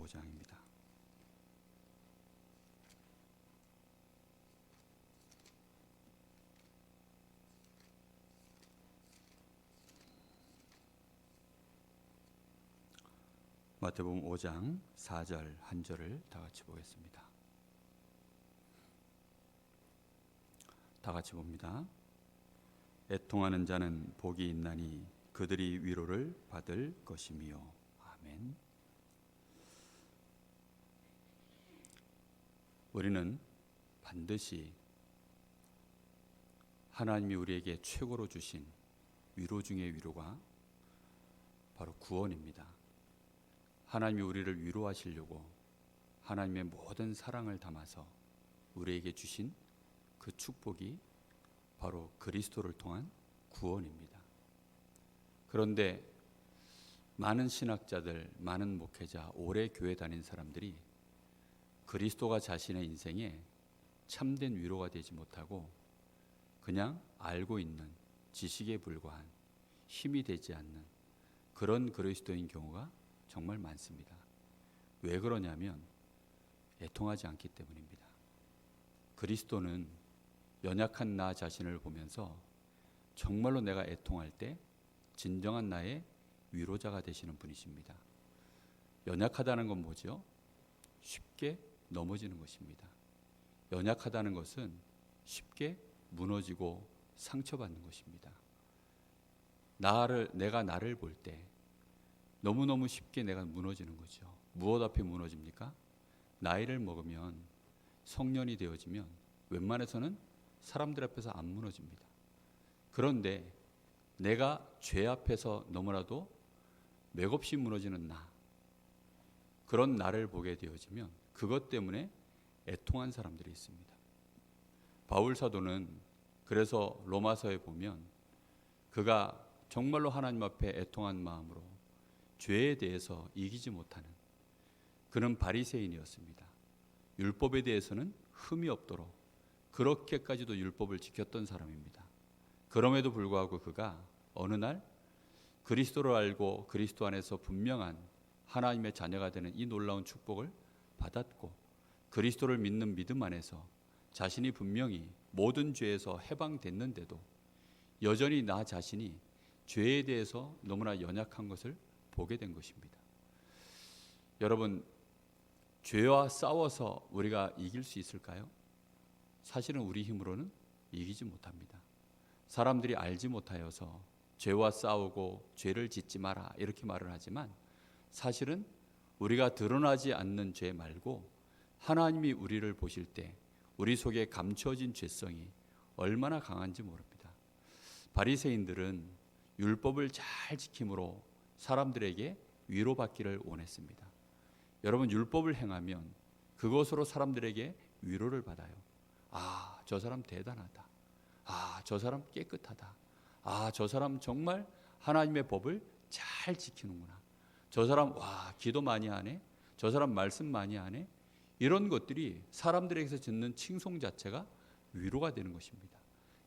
5장입니다. 마태복음 5장 4절 한 절을 다 같이 보겠습니다. 다 같이 봅니다. 애통하는 자는 복이 있나니 그들이 위로를 받을 것이미요. 아멘. 우리는 반드시 하나님이 우리에게 최고로 주신 위로 중의 위로가 바로 구원입니다. 하나님이 우리를 위로하시려고 하나님의 모든 사랑을 담아서 우리에게 주신 그 축복이 바로 그리스도를 통한 구원입니다. 그런데 많은 신학자들, 많은 목회자, 오래 교회 다닌 사람들이 그리스도가 자신의 인생에 참된 위로가 되지 못하고 그냥 알고 있는 지식에 불과한 힘이 되지 않는 그런 그리스도인 경우가 정말 많습니다. 왜 그러냐면 애통하지 않기 때문입니다. 그리스도는 연약한 나 자신을 보면서 정말로 내가 애통할 때 진정한 나의 위로자가 되시는 분이십니다. 연약하다는 건 뭐죠? 쉽게 넘어지는 것입니다. 연약하다는 것은 쉽게 무너지고 상처받는 것입니다. 내가 나를 볼 때 너무너무 쉽게 내가 무너지는 거죠. 무엇 앞에 무너집니까? 나이를 먹으면, 성년이 되어지면 웬만해서는 사람들 앞에서 안 무너집니다. 그런데 내가 죄 앞에서 너무나도 맥없이 무너지는 나, 그런 나를 보게 되어지면 그것 때문에 애통한 사람들이 있습니다. 바울 사도는 그래서 로마서에 보면 그가 정말로 하나님 앞에 애통한 마음으로 죄에 대해서 이기지 못하는 그는 바리새인이었습니다. 율법에 대해서는 흠이 없도록 그렇게까지도 율법을 지켰던 사람입니다. 그럼에도 불구하고 그가 어느 날 그리스도를 알고 그리스도 안에서 분명한 하나님의 자녀가 되는 이 놀라운 축복을 받았고 그리스도를 믿는 믿음 안에서 자신이 분명히 모든 죄에서 해방됐는데도 여전히 나 자신이 죄에 대해서 너무나 연약한 것을 보게 된 것입니다. 여러분, 죄와 싸워서 우리가 이길 수 있을까요? 사실은 우리 힘으로는 이기지 못합니다. 사람들이 알지 못하여서 죄와 싸우고 죄를 짓지 마라 이렇게 말을 하지만 사실은 우리가 드러나지 않는 죄 말고 하나님이 우리를 보실 때 우리 속에 감춰진 죄성이 얼마나 강한지 모릅니다. 바리새인들은 율법을 잘 지킴으로 사람들에게 위로받기를 원했습니다. 여러분, 율법을 행하면 그것으로 사람들에게 위로를 받아요. 아, 저 사람 대단하다. 아, 저 사람 깨끗하다. 아, 저 사람 정말 하나님의 법을 잘 지키는구나. 저 사람 기도 많이 하네. 저 사람 말씀 많이 하네. 이런 것들이 사람들에게서 듣는 칭송 자체가 위로가 되는 것입니다.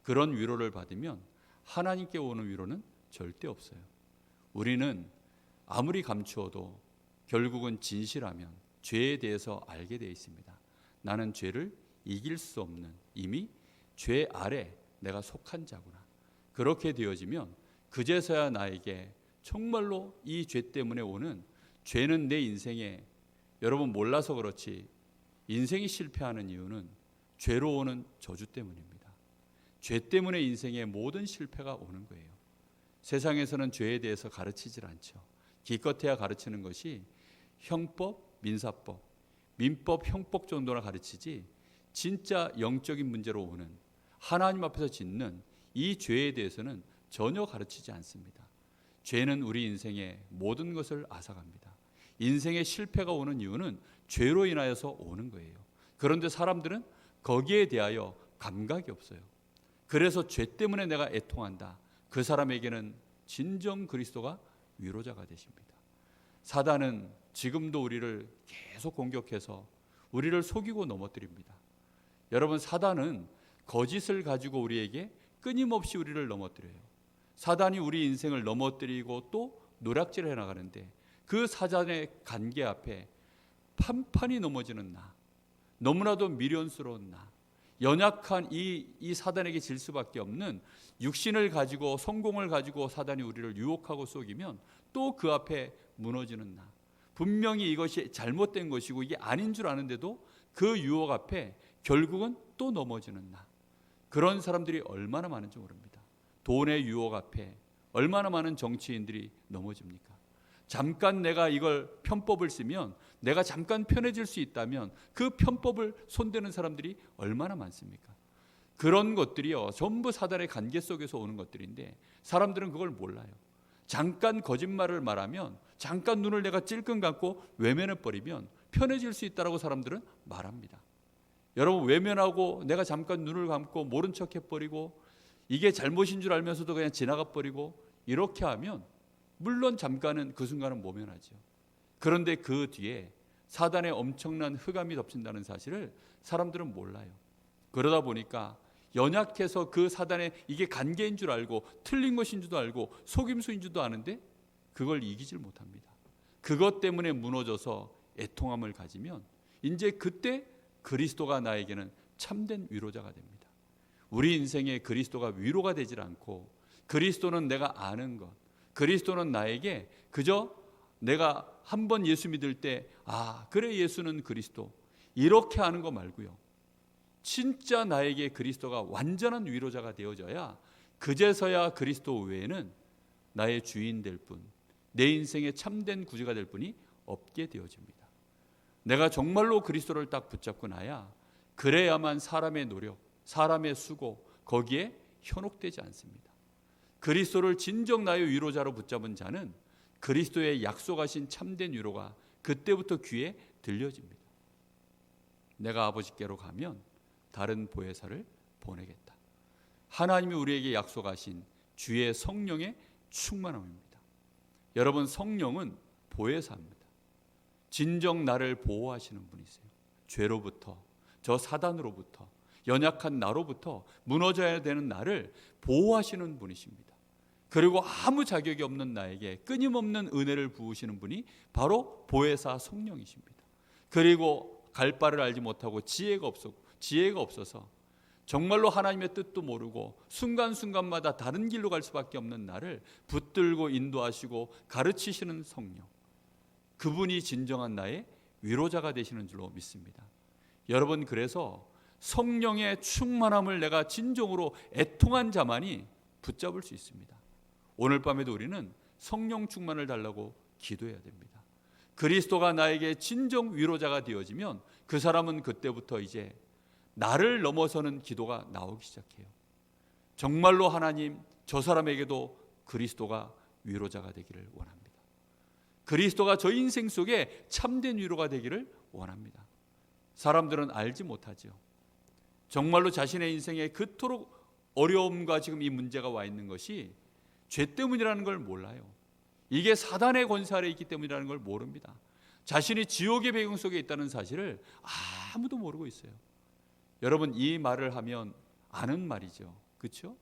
그런 위로를 받으면 하나님께 오는 위로는 절대 없어요. 우리는 아무리 감추어도 결국은 진실하면 죄에 대해서 알게 되어 있습니다. 나는 죄를 이길 수 없는 이미 죄 아래 내가 속한 자구나. 그렇게 되어지면 그제서야 나에게 정말로 이 죄 때문에 오는 죄는 내 인생에 여러분 몰라서 그렇지 인생이 실패하는 이유는 죄로 오는 저주 때문입니다. 죄 때문에 인생의 모든 실패가 오는 거예요. 세상에서는 죄에 대해서 가르치질 않죠. 기껏해야 가르치는 것이 형법, 민사법, 민법, 형법 정도나 가르치지 진짜 영적인 문제로 오는 하나님 앞에서 짓는 이 죄에 대해서는 전혀 가르치지 않습니다. 죄는 우리 인생의 모든 것을 앗아갑니다. 인생의 실패가 오는 이유는 죄로 인하여서 오는 거예요. 그런데 사람들은 거기에 대하여 감각이 없어요. 그래서 죄 때문에 내가 애통한다. 그 사람에게는 진정 그리스도가 위로자가 되십니다. 사단은 지금도 우리를 계속 공격해서 우리를 속이고 넘어뜨립니다. 여러분, 사단은 거짓을 가지고 우리에게 끊임없이 우리를 넘어뜨려요. 사단이 우리 인생을 넘어뜨리고 또 노략질을 해나가는데 그 사단의 관계 앞에 판판이 넘어지는 나, 너무나도 미련스러운 나, 연약한 이 사단에게 질 수밖에 없는 육신을 가지고 성공을 가지고 사단이 우리를 유혹하고 속이면 또 그 앞에 무너지는 나, 분명히 이것이 잘못된 것이고 이게 아닌 줄 아는데도 그 유혹 앞에 결국은 또 넘어지는 나, 그런 사람들이 얼마나 많은지 모릅니다. 돈의 유혹 앞에 얼마나 많은 정치인들이 넘어집니까? 잠깐 내가 이걸 편법을 쓰면, 내가 잠깐 편해질 수 있다면 그 편법을 손대는 사람들이 얼마나 많습니까? 그런 것들이요, 전부 사단의 관계 속에서 오는 것들인데 사람들은 그걸 몰라요. 잠깐 거짓말을 말하면, 잠깐 눈을 내가 찔끔 감고 외면해 버리면 편해질 수 있다라고 사람들은 말합니다. 여러분, 외면하고 내가 잠깐 눈을 감고 모른 척 해버리고 이게 잘못인 줄 알면서도 그냥 지나가 버리고 이렇게 하면 물론 잠깐은, 그 순간은 모면하죠. 그런데 그 뒤에 사단의 엄청난 흑암이 덮친다는 사실을 사람들은 몰라요. 그러다 보니까 연약해서 그 사단의 이게 관계인 줄 알고 틀린 것인 줄도 알고 속임수인 줄도 아는데 그걸 이기질 못합니다. 그것 때문에 무너져서 애통함을 가지면 이제 그때 그리스도가 나에게는 참된 위로자가 됩니다. 우리 인생에 그리스도가 위로가 되질 않고, 그리스도는 내가 아는 것, 그리스도는 나에게 그저 내가 한번 예수 믿을 때 그래 예수는 그리스도 이렇게 하는 거 말고요, 진짜 나에게 그리스도가 완전한 위로자가 되어져야 그제서야 그리스도 외에는 나의 주인 될 분, 내 인생의 참된 구주가 될 분이 없게 되어집니다. 내가 정말로 그리스도를 딱 붙잡고 나야 그래야만 사람의 노력, 사람의 수고 거기에 현혹되지 않습니다. 그리스도를 진정 나의 위로자로 붙잡은 자는 그리스도의 약속하신 참된 위로가 그때부터 귀에 들려집니다. 내가 아버지께로 가면 다른 보혜사를 보내겠다. 하나님이 우리에게 약속하신 주의 성령의 충만함입니다. 여러분, 성령은 보혜사입니다. 진정 나를 보호하시는 분이세요. 죄로부터, 저 사단으로부터, 연약한 나로부터, 무너져야 되는 나를 보호하시는 분이십니다. 그리고 아무 자격이 없는 나에게 끊임없는 은혜를 부으시는 분이 바로 보혜사 성령이십니다. 그리고 갈 바를 알지 못하고 지혜가 없어서 정말로 하나님의 뜻도 모르고 순간순간마다 다른 길로 갈 수밖에 없는 나를 붙들고 인도하시고 가르치시는 성령, 그분이 진정한 나의 위로자가 되시는 줄로 믿습니다. 여러분, 그래서 성령의 충만함을 내가 진정으로 애통한 자만이 붙잡을 수 있습니다. 오늘 밤에도 우리는 성령 충만을 달라고 기도해야 됩니다. 그리스도가 나에게 진정 위로자가 되어지면 그 사람은 그때부터 이제 나를 넘어서는 기도가 나오기 시작해요. 정말로 하나님, 저 사람에게도 그리스도가 위로자가 되기를 원합니다. 그리스도가 저 인생 속에 참된 위로가 되기를 원합니다. 사람들은 알지 못하죠. 정말로 자신의 인생에 그토록 어려움과 지금 이 문제가 와 있는 것이 죄 때문이라는 걸 몰라요. 이게 사단의 권세 아래 있기 때문이라는 걸 모릅니다. 자신이 지옥의 배경 속에 있다는 사실을 아무도 모르고 있어요. 여러분, 이 말을 하면 아는 말이죠. 그렇죠?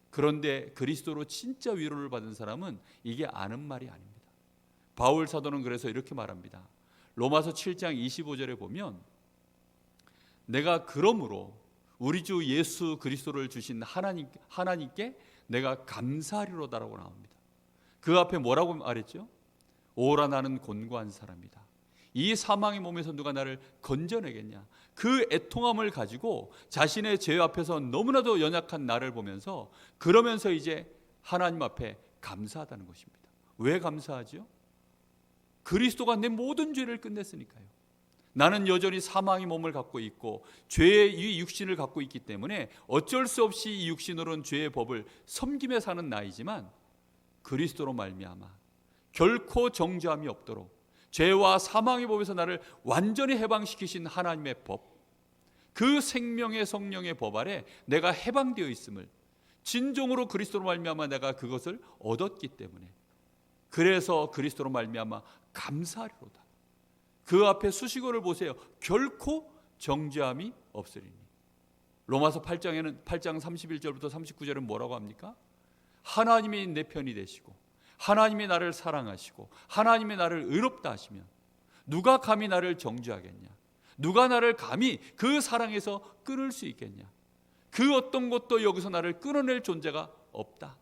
그런데 그리스도로 진짜 위로를 받은 사람은 이게 아는 말이 아닙니다. 바울 사도는 그래서 이렇게 말합니다. 로마서 7장 25절에 보면, 내가 그러므로 우리 주 예수 그리스도를 주신 하나님께 내가 감사하리로다라고 나옵니다. 그 앞에 뭐라고 말했죠? 오라 나는 곤고한 사람이다. 이 사망의 몸에서 누가 나를 건져내겠냐. 그 애통함을 가지고 자신의 죄 앞에서 너무나도 연약한 나를 보면서, 그러면서 이제 하나님 앞에 감사하다는 것입니다. 왜 감사하죠? 그리스도가 내 모든 죄를 끝냈으니까요. 나는 여전히 사망의 몸을 갖고 있고 죄의 이 육신을 갖고 있기 때문에 어쩔 수 없이 이 육신으로는 죄의 법을 섬기며 사는 나이지만, 그리스도로 말미암아 결코 정죄함이 없도록 죄와 사망의 법에서 나를 완전히 해방시키신 하나님의 법, 그 생명의 성령의 법 아래 내가 해방되어 있음을, 진정으로 그리스도로 말미암아 내가 그것을 얻었기 때문에, 그래서 그리스도로 말미암아 감사하리로다. 그 앞에 수식어를 보세요. 결코 정죄함이 없으리니. 로마서 8장 31절부터 39절은 뭐라고 합니까? 하나님이 내 편이 되시고 하나님이 나를 사랑하시고 하나님이 나를 의롭다 하시면 누가 감히 나를 정죄하겠냐? 누가 나를 감히 그 사랑에서 끊을 수 있겠냐? 그 어떤 것도 여기서 나를 끊어낼 존재가 없다.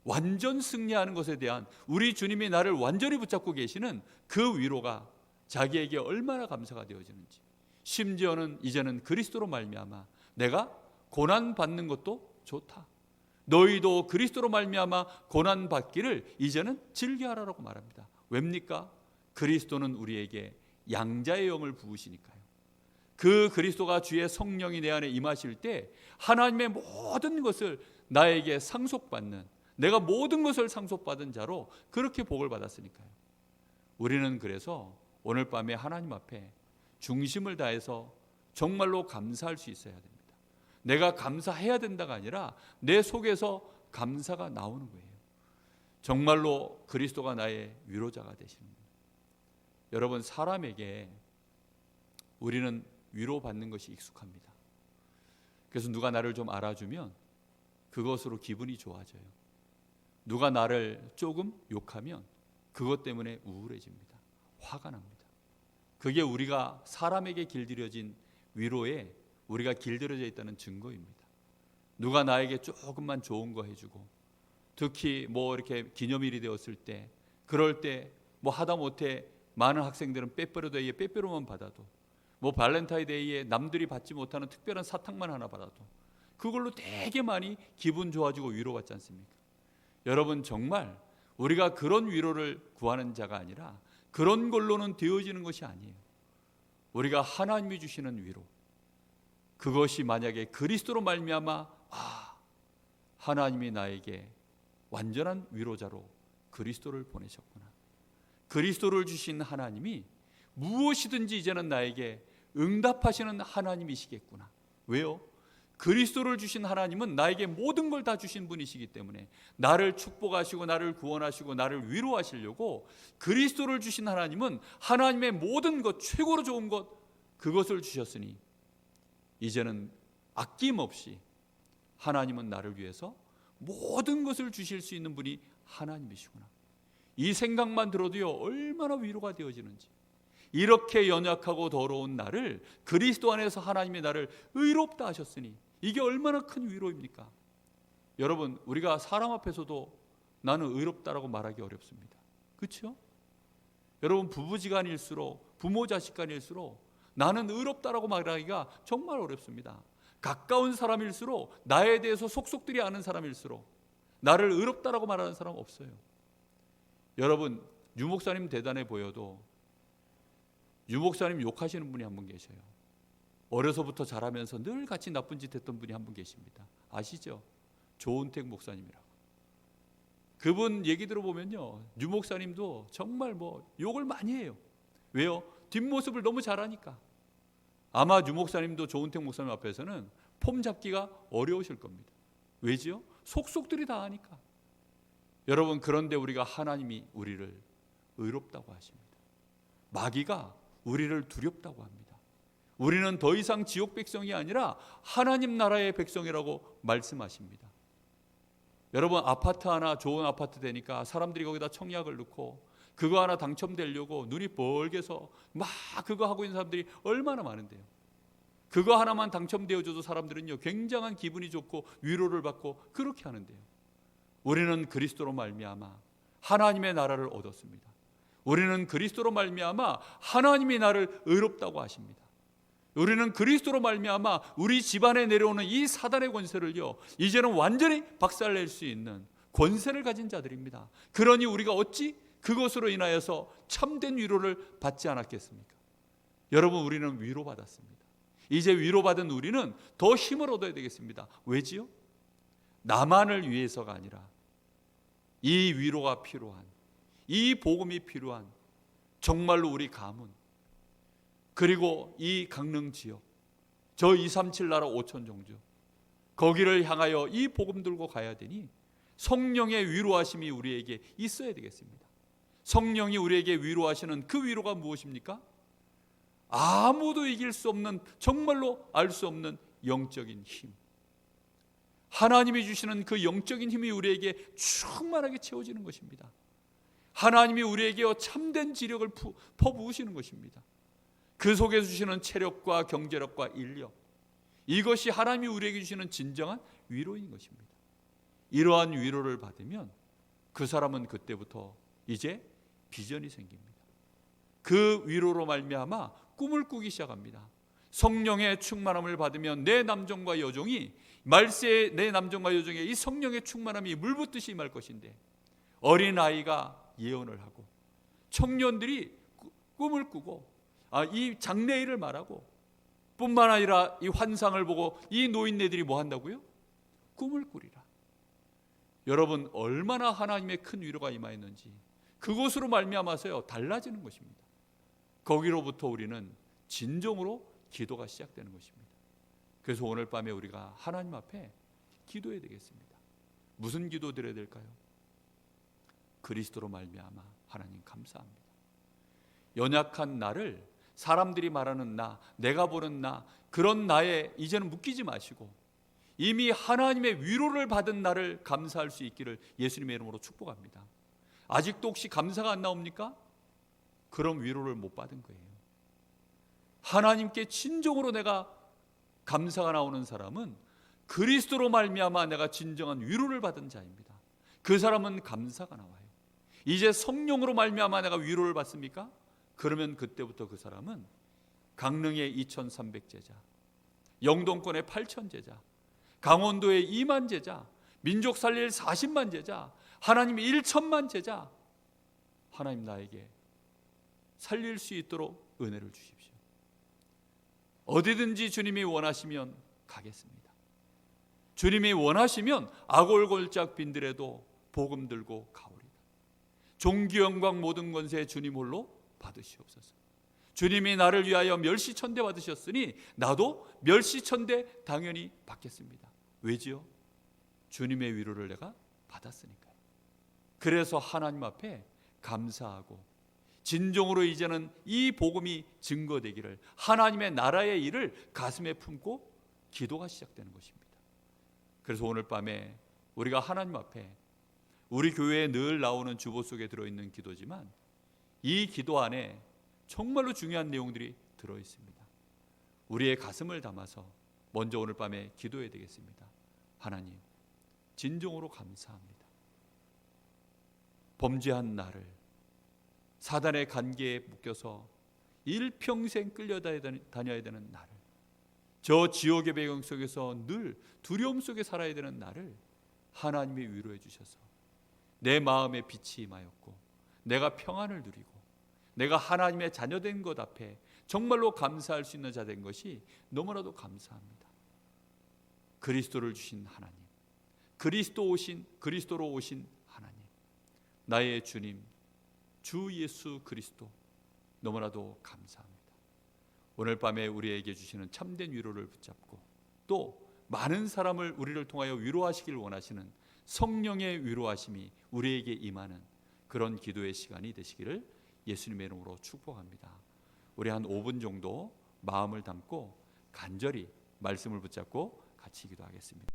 완전 승리하는 것에 대한 우리 주님이 나를 완전히 붙잡고 계시는 그 위로가 자기에게 얼마나 감사가 되어지는지, 심지어는 이제는 그리스도로 말미암아 내가 고난 받는 것도 좋다. 너희도 그리스도로 말미암아 고난 받기를 이제는 즐겨하라고 말합니다. 왜입니까? 그리스도는 우리에게 양자의 영을 부으시니까요. 그 그리스도가 주의 성령이 내 안에 임하실 때 하나님의 모든 것을 나에게 상속받는, 내가 모든 것을 상속받은 자로 그렇게 복을 받았으니까요. 우리는 그래서 오늘 밤에 하나님 앞에 중심을 다해서 정말로 감사할 수 있어야 됩니다. 내가 감사해야 된다가 아니라 내 속에서 감사가 나오는 거예요. 정말로 그리스도가 나의 위로자가 되시는 거예요. 여러분, 사람에게 우리는 위로받는 것이 익숙합니다. 그래서 누가 나를 좀 알아주면 그것으로 기분이 좋아져요. 누가 나를 조금 욕하면 그것 때문에 우울해집니다. 화가 납니다. 그게 우리가 사람에게 길들여진 위로에 우리가 길들여져 있다는 증거입니다. 누가 나에게 조금만 좋은 거 해주고, 특히 뭐 이렇게 기념일이 되었을 때, 그럴 때 뭐 하다못해 많은 학생들은 빼빼로데이에 빼빼로만 받아도, 뭐 발렌타인데이에 남들이 받지 못하는 특별한 사탕만 하나 받아도 그걸로 되게 많이 기분 좋아지고 위로받지 않습니까? 여러분, 정말 우리가 그런 위로를 구하는 자가 아니라 그런 걸로는 되어지는 것이 아니에요. 우리가 하나님이 주시는 위로, 그것이 만약에 그리스도로 말미암아 하나님이 나에게 완전한 위로자로 그리스도를 보내셨구나. 그리스도를 주신 하나님이 무엇이든지 이제는 나에게 응답하시는 하나님이시겠구나. 왜요? 그리스도를 주신 하나님은 나에게 모든 걸 다 주신 분이시기 때문에 나를 축복하시고 나를 구원하시고 나를 위로하시려고 그리스도를 주신 하나님은 하나님의 모든 것, 최고로 좋은 것, 그것을 주셨으니 이제는 아낌없이 하나님은 나를 위해서 모든 것을 주실 수 있는 분이 하나님이시구나. 이 생각만 들어도요, 얼마나 위로가 되어지는지. 이렇게 연약하고 더러운 나를 그리스도 안에서 하나님이 나를 의롭다 하셨으니 이게 얼마나 큰 위로입니까? 여러분, 우리가 사람 앞에서도 나는 의롭다라고 말하기 어렵습니다. 그렇죠? 여러분, 부부지간일수록, 부모 자식간일수록 나는 의롭다라고 말하기가 정말 어렵습니다. 가까운 사람일수록, 나에 대해서 속속들이 아는 사람일수록 나를 의롭다라고 말하는 사람 없어요. 여러분, 유목사님 대단해 보여도 유목사님 욕하시는 분이 한 분 계셔요. 어려서부터 자라면서 늘 같이 나쁜 짓 했던 분이 한 분 계십니다. 아시죠? 조은택 목사님이라고. 그분 얘기 들어보면요, 유목사님도 정말 뭐 욕을 많이 해요. 왜요? 뒷모습을 너무 잘하니까. 아마 유목사님도 조은택 목사님 앞에서는 폼 잡기가 어려우실 겁니다. 왜지요? 속속들이 다 아니까. 여러분, 그런데 우리가 하나님이 우리를 의롭다고 하십니다. 마귀가 우리를 두렵다고 합니다. 우리는 더 이상 지옥 백성이 아니라 하나님 나라의 백성이라고 말씀하십니다. 여러분, 아파트 하나 좋은 아파트 되니까 사람들이 거기다 청약을 넣고 그거 하나 당첨되려고 눈이 벌게서 막 그거 하고 있는 사람들이 얼마나 많은데요. 그거 하나만 당첨되어줘도 사람들은요, 굉장한 기분이 좋고 위로를 받고 그렇게 하는데요. 우리는 그리스도로 말미암아 하나님의 나라를 얻었습니다. 우리는 그리스도로 말미암아 하나님이 나를 의롭다고 하십니다. 우리는 그리스도로 말미암아 우리 집안에 내려오는 이 사단의 권세를요, 이제는 완전히 박살낼 수 있는 권세를 가진 자들입니다. 그러니 우리가 어찌 그것으로 인하여서 참된 위로를 받지 않았겠습니까? 여러분, 우리는 위로받았습니다. 이제 위로받은 우리는 더 힘을 얻어야 되겠습니다. 왜지요? 나만을 위해서가 아니라 이 위로가 필요한, 이 복음이 필요한 정말로 우리 가문, 그리고 이 강릉 지역, 저 237 나라 5천 종족, 거기를 향하여 이 복음 들고 가야 되니 성령의 위로하심이 우리에게 있어야 되겠습니다. 성령이 우리에게 위로하시는 그 위로가 무엇입니까? 아무도 이길 수 없는, 정말로 알 수 없는 영적인 힘, 하나님이 주시는 그 영적인 힘이 우리에게 충만하게 채워지는 것입니다. 하나님이 우리에게 참된 지력을 퍼부으시는 것입니다. 그 속에 주시는 체력과 경제력과 인력, 이것이 하나님이 우리에게 주시는 진정한 위로인 것입니다. 이러한 위로를 받으면 그 사람은 그때부터 이제 비전이 생깁니다. 그 위로로 말미암아 꿈을 꾸기 시작합니다. 성령의 충만함을 받으면 내 남종과 여종이 말세의 내 남종과 여종의 이 성령의 충만함이 물붓듯이 임할 것인데, 어린아이가 예언을 하고 청년들이 꿈을 꾸고 이 장래일을 말하고, 뿐만 아니라 이 환상을 보고 이 노인네들이 뭐 한다고요? 꿈을 꾸리라. 여러분, 얼마나 하나님의 큰 위로가 임하였는지 그것으로 말미암아서요 달라지는 것입니다. 거기로부터 우리는 진정으로 기도가 시작되는 것입니다. 그래서 오늘 밤에 우리가 하나님 앞에 기도해야 되겠습니다. 무슨 기도 드려야 될까요? 그리스도로 말미암아 하나님 감사합니다. 연약한 나를 사람들이 말하는 나, 내가 보는 나, 그런 나에 이제는 묶이지 마시고 이미 하나님의 위로를 받은 나를 감사할 수 있기를 예수님의 이름으로 축복합니다. 아직도 혹시 감사가 안 나옵니까? 그런 위로를 못 받은 거예요. 하나님께 진정으로 내가 감사가 나오는 사람은 그리스도로 말미암아 내가 진정한 위로를 받은 자입니다. 그 사람은 감사가 나와요. 이제 성령으로 말미암아 내가 위로를 받습니까? 그러면 그때부터 그 사람은 강릉의 2300제자, 영동권의 8000제자, 강원도의 2만 제자, 민족 살릴 40만 제자, 하나님의 1천만 제자, 하나님 나에게 살릴 수 있도록 은혜를 주십시오. 어디든지 주님이 원하시면 가겠습니다. 주님이 원하시면 아골골짝 빈들에도 복음 들고 가오리다. 종기 영광 모든 권세 주님 홀로 받으시옵소서. 주님이 나를 위하여 멸시천대 받으셨으니 나도 멸시천대 당연히 받겠습니다. 왜지요? 주님의 위로를 내가 받았으니까요. 그래서 하나님 앞에 감사하고 진정으로 이제는 이 복음이 증거되기를, 하나님의 나라의 일을 가슴에 품고 기도가 시작되는 것입니다. 그래서 오늘 밤에 우리가 하나님 앞에, 우리 교회에 늘 나오는 주보 속에 들어있는 기도지만 이 기도 안에 정말로 중요한 내용들이 들어있습니다. 우리의 가슴을 담아서 먼저 오늘 밤에 기도해야 되겠습니다. 하나님, 진정으로 감사합니다. 범죄한 나를, 사단의 관계에 묶여서 일평생 끌려다녀야 되는 나를, 저 지옥의 배경 속에서 늘 두려움 속에 살아야 되는 나를 하나님이 위로해 주셔서 내 마음에 빛이 임하였고 내가 평안을 누리고 내가 하나님의 자녀된 것 앞에 정말로 감사할 수 있는 자 된 것이 너무나도 감사합니다. 그리스도를 주신 하나님, 그리스도로 오신 하나님, 나의 주님 주 예수 그리스도, 너무나도 감사합니다. 오늘 밤에 우리에게 주시는 참된 위로를 붙잡고 또 많은 사람을 우리를 통하여 위로하시길 원하시는 성령의 위로하심이 우리에게 임하는 그런 기도의 시간이 되시기를 예수님의 이름으로 축복합니다. 우리 한 5분 정도 마음을 담고 간절히 말씀을 붙잡고 같이 기도하겠습니다.